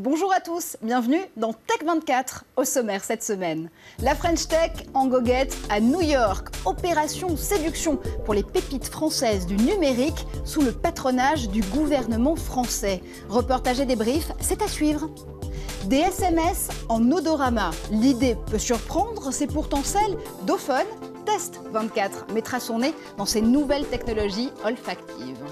Bonjour à tous, bienvenue dans Tech24. Au sommaire cette semaine, la French Tech en goguette à New York. Opération séduction pour les pépites françaises du numérique sous le patronage du gouvernement français. Reportage et débrief, c'est à suivre. Des SMS en odorama. L'idée peut surprendre, c'est pourtant celle d'Ophone. Test24 mettra son nez dans ces nouvelles technologies olfactives.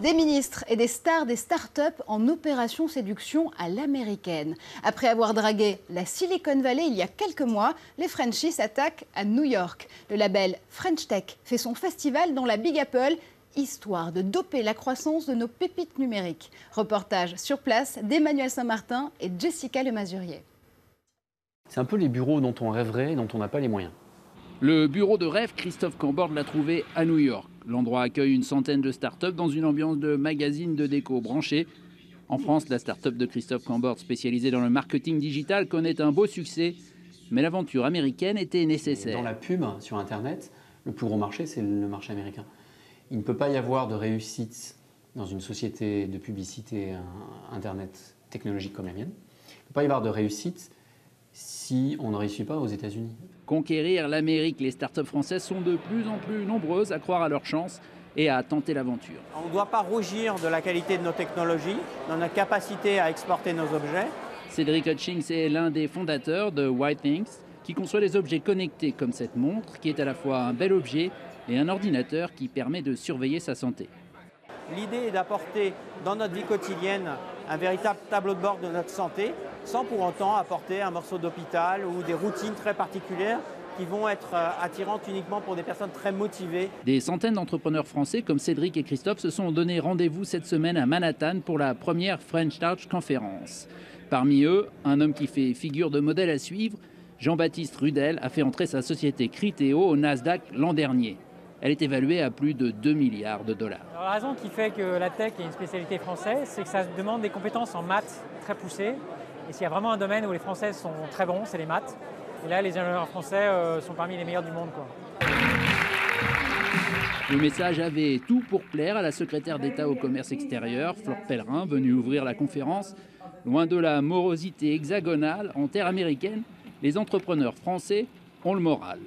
Des ministres et des stars des startups en opération séduction à l'américaine. Après avoir dragué la Silicon Valley il y a quelques mois, les Frenchies s'attaquent à New York. Le label French Tech fait son festival dans la Big Apple, histoire de doper la croissance de nos pépites numériques. Reportage sur place d'Emmanuel Saint-Martin et Jessica Lemazurier. C'est un peu les bureaux dont on rêverait et dont on n'a pas les moyens. Le bureau de rêve, Christophe Cambord l'a trouvé à New York. L'endroit accueille une centaine de startups dans une ambiance de magazine de déco branché. En France, la startup de Christophe Cambord, spécialisée dans le marketing digital, connaît un beau succès. Mais l'aventure américaine était nécessaire. Dans la pub sur Internet, le plus gros marché, c'est le marché américain. Il ne peut pas y avoir de réussite dans une société de publicité Internet technologique comme la mienne. Il ne peut pas y avoir de réussite si on ne réussit pas aux États-Unis. Conquérir l'Amérique, les startups françaises sont de plus en plus nombreuses à croire à leur chance et à tenter l'aventure. On ne doit pas rougir de la qualité de nos technologies, de notre capacité à exporter nos objets. Cédric Hutchings est l'un des fondateurs de WhiteThings, qui conçoit des objets connectés comme cette montre, qui est à la fois un bel objet et un ordinateur qui permet de surveiller sa santé. L'idée est d'apporter dans notre vie quotidienne un véritable tableau de bord de notre santé, sans pour autant apporter un morceau d'hôpital ou des routines très particulières qui vont être attirantes uniquement pour des personnes très motivées. Des centaines d'entrepreneurs français comme Cédric et Christophe se sont donné rendez-vous cette semaine à Manhattan pour la première French Touch Conference. Parmi eux, un homme qui fait figure de modèle à suivre, Jean-Baptiste Rudel a fait entrer sa société Criteo au Nasdaq l'an dernier. Elle est évaluée à plus de 2 milliards de dollars. Alors, la raison qui fait que la tech est une spécialité française, c'est que ça demande des compétences en maths très poussées. Et s'il y a vraiment un domaine où les Français sont très bons, c'est les maths. Et là, les ingénieurs français sont parmi les meilleurs du monde, quoi. Le message avait tout pour plaire à la secrétaire d'État au commerce extérieur, Flore Pellerin, venue ouvrir la conférence. Loin de la morosité hexagonale, en terre américaine, les entrepreneurs français ont le moral.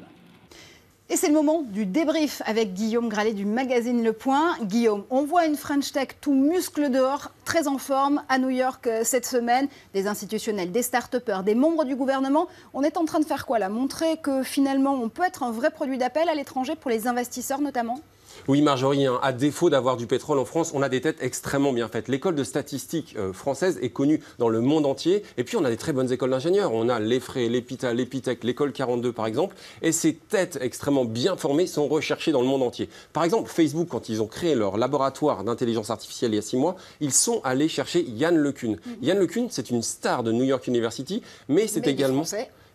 Et c'est le moment du débrief avec Guillaume Gralet du magazine Le Point. Guillaume, on voit une French Tech tout muscle dehors, très en forme à New York cette semaine. Des institutionnels, des start-upers, des membres du gouvernement. On est en train de faire quoi là? Montrer que finalement on peut être un vrai produit d'appel à l'étranger pour les investisseurs notamment? Oui, Marjorie, à défaut d'avoir du pétrole en France, on a des têtes extrêmement bien faites. L'école de statistique française est connue dans le monde entier. Et puis, on a des très bonnes écoles d'ingénieurs. On a l'EFRE, l'EPITA, l'EPITech, l'école 42, par exemple. Et ces têtes extrêmement bien formées sont recherchées dans le monde entier. Par exemple, Facebook, quand ils ont créé leur laboratoire d'intelligence artificielle il y a 6 mois, ils sont allés chercher Yann LeCun. Yann LeCun, c'est une star de New York University, mais c'est également...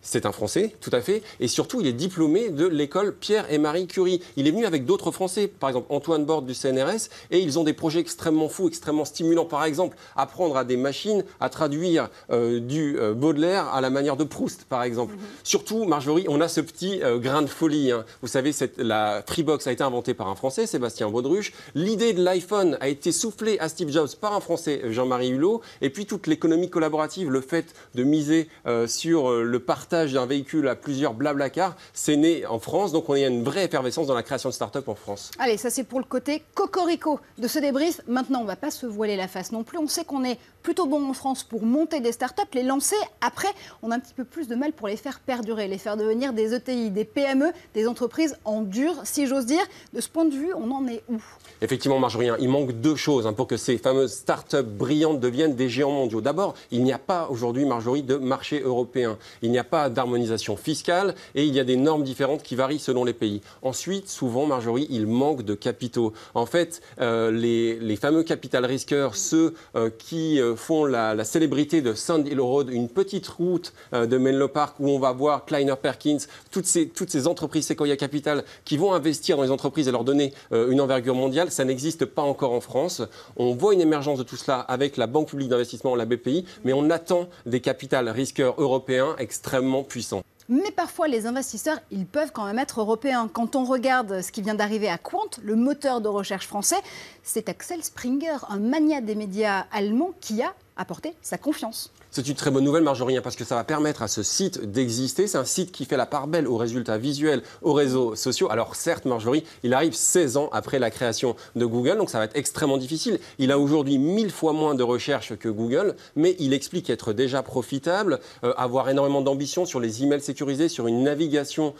C'est un Français, tout à fait. Et surtout, il est diplômé de l'école Pierre et Marie Curie. Il est venu avec d'autres Français, par exemple Antoine Borde du CNRS, et ils ont des projets extrêmement fous, extrêmement stimulants. Par exemple, apprendre à des machines à traduire du Baudelaire à la manière de Proust, par exemple. Surtout, Marjorie, on a ce petit grain de folie. Vous savez, la Freebox a été inventée par un Français, Sébastien Baudruche. L'idée de l'iPhone a été soufflée à Steve Jobs par un Français, Jean-Marie Hulot. Et puis, toute l'économie collaborative, le fait de miser sur le partage d'un véhicule à plusieurs Blablacar, c'est né en France. Donc, on a une vraie effervescence dans la création de start-up en France. Allez, ça c'est pour le côté cocorico de ce débrief. Maintenant, on ne va pas se voiler la face non plus. On sait qu'on est plutôt bon en France pour monter des start-up, les lancer. Après, on a un petit peu plus de mal pour les faire perdurer, les faire devenir des ETI, des PME, des entreprises en dur, si j'ose dire. De ce point de vue, on en est où? Effectivement, Marjorie, il manque 2 choses pour que ces fameuses start-up brillantes deviennent des géants mondiaux. D'abord, il n'y a pas aujourd'hui, Marjorie, de marché européen. Il n'y a pas d'harmonisation fiscale et il y a des normes différentes qui varient selon les pays. Ensuite, souvent, Marjorie, il manque de capitaux. En fait, les fameux capital risqueurs, ceux qui font la célébrité de Sand Hill Road, une petite route de Menlo Park où on va voir Kleiner Perkins, toutes ces entreprises Sequoia Capital qui vont investir dans les entreprises et leur donner une envergure mondiale, ça n'existe pas encore en France. On voit une émergence de tout cela avec la Banque publique d'investissement, la BPI, mais on attend des capital risqueurs européens extrêmement puissants. Mais parfois, les investisseurs, ils peuvent quand même être européens. Quand on regarde ce qui vient d'arriver à Quant, le moteur de recherche français, c'est Axel Springer, un magnat des médias allemands qui a apporté sa confiance. C'est une très bonne nouvelle, Marjorie, parce que ça va permettre à ce site d'exister. C'est un site qui fait la part belle aux résultats visuels, aux réseaux sociaux. Alors certes, Marjorie, il arrive 16 ans après la création de Google, donc ça va être extrêmement difficile. Il a aujourd'hui 1000 fois moins de recherches que Google, mais il explique être déjà profitable, avoir énormément d'ambition sur les emails sécurisés, sur une navigation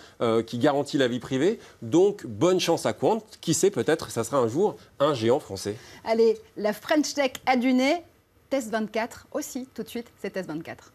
qui garantit la vie privée. Donc bonne chance à Quant. Qui sait, peut-être ça sera un jour un géant français. Allez, la French Tech a du nez. Test 24 aussi, tout de suite, c'est Test 24.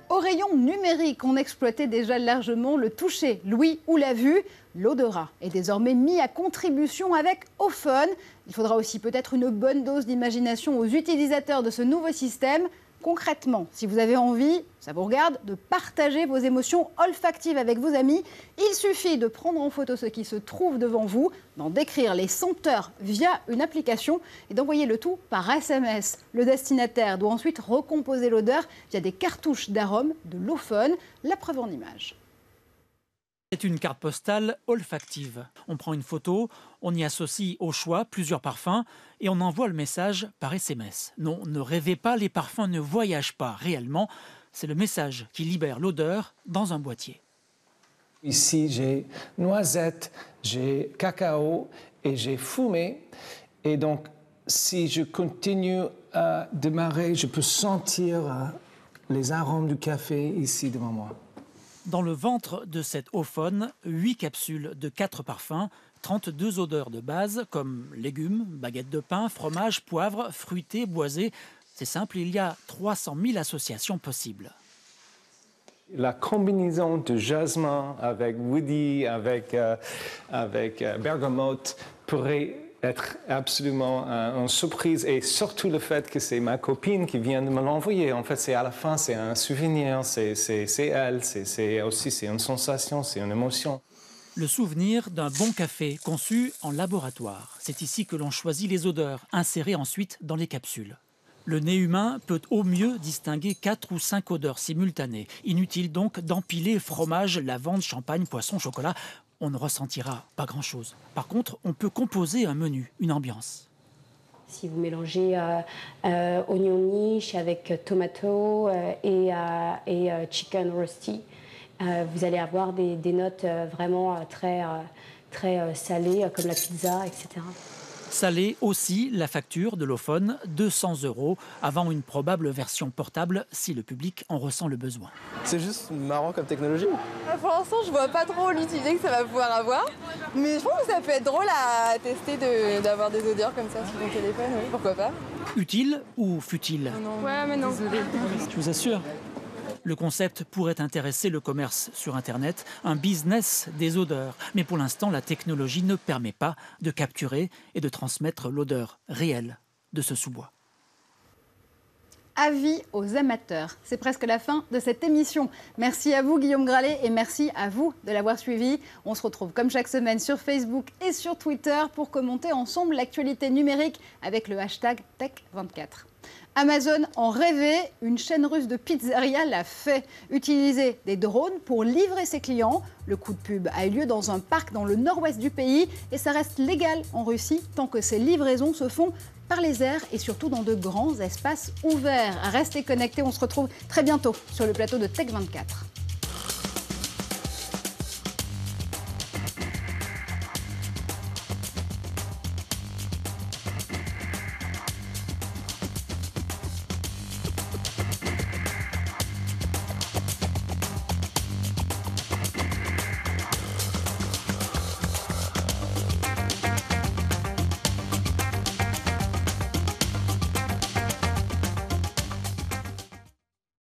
Au rayon numérique, on exploitait déjà largement le toucher, l'ouïe ou la vue. L'odorat est désormais mis à contribution avec Ophone. Il faudra aussi peut-être une bonne dose d'imagination aux utilisateurs de ce nouveau système. Concrètement, si vous avez envie, ça vous regarde, de partager vos émotions olfactives avec vos amis, il suffit de prendre en photo ce qui se trouve devant vous, d'en décrire les senteurs via une application et d'envoyer le tout par SMS. Le destinataire doit ensuite recomposer l'odeur via des cartouches d'arômes de l'Ophone, la preuve en image. C'est une carte postale olfactive. On prend une photo, on y associe au choix plusieurs parfums et on envoie le message par SMS. Non, ne rêvez pas, les parfums ne voyagent pas réellement. C'est le message qui libère l'odeur dans un boîtier. Ici, j'ai noisette, j'ai cacao et j'ai fumé. Et donc, si je continue à démarrer, je peux sentir les arômes du café ici devant moi. Dans le ventre de cette Ophone, 8 capsules de 4 parfums, 32 odeurs de base comme légumes, baguettes de pain, fromage, poivre, fruité, boisé. C'est simple, il y a 300 000 associations possibles. La combinaison de jasmin avec woody, avec bergamote pourrait être absolument une surprise, et surtout le fait que c'est ma copine qui vient de me l'envoyer. En fait, c'est à la fin, c'est un souvenir, c'est elle, c'est aussi une sensation, c'est une émotion. Le souvenir d'un bon café conçu en laboratoire. C'est ici que l'on choisit les odeurs, insérées ensuite dans les capsules. Le nez humain peut au mieux distinguer 4 ou 5 odeurs simultanées. Inutile donc d'empiler fromage, lavande, champagne, poisson, chocolat. On ne ressentira pas grand-chose. Par contre, on peut composer un menu, une ambiance. Si vous mélangez oignon niche avec tomato et chicken roasty, vous allez avoir des notes vraiment très salées, comme la pizza, etc. Salée aussi, la facture de l'Ophone, 200 € avant une probable version portable si le public en ressent le besoin. C'est juste marrant comme technologie. Pour l'instant, je vois pas trop l'utilité que ça va pouvoir avoir, mais je pense que ça peut être drôle à tester d'avoir des odeurs comme ça sur mon téléphone, oui, pourquoi pas. Utile ou futile? Non. Ouais, mais non. Désolée. Je vous assure. Le concept pourrait intéresser le commerce sur Internet, un business des odeurs. Mais pour l'instant, la technologie ne permet pas de capturer et de transmettre l'odeur réelle de ce sous-bois. Avis aux amateurs. C'est presque la fin de cette émission. Merci à vous, Guillaume Gralet, et merci à vous de l'avoir suivi. On se retrouve comme chaque semaine sur Facebook et sur Twitter pour commenter ensemble l'actualité numérique avec le hashtag Tech24. Amazon en rêvait, une chaîne russe de pizzeria l'a fait. Utiliser des drones pour livrer ses clients. Le coup de pub a eu lieu dans un parc dans le nord-ouest du pays et ça reste légal en Russie tant que ces livraisons se font par les airs et surtout dans de grands espaces ouverts. Restez connectés, on se retrouve très bientôt sur le plateau de Tech24.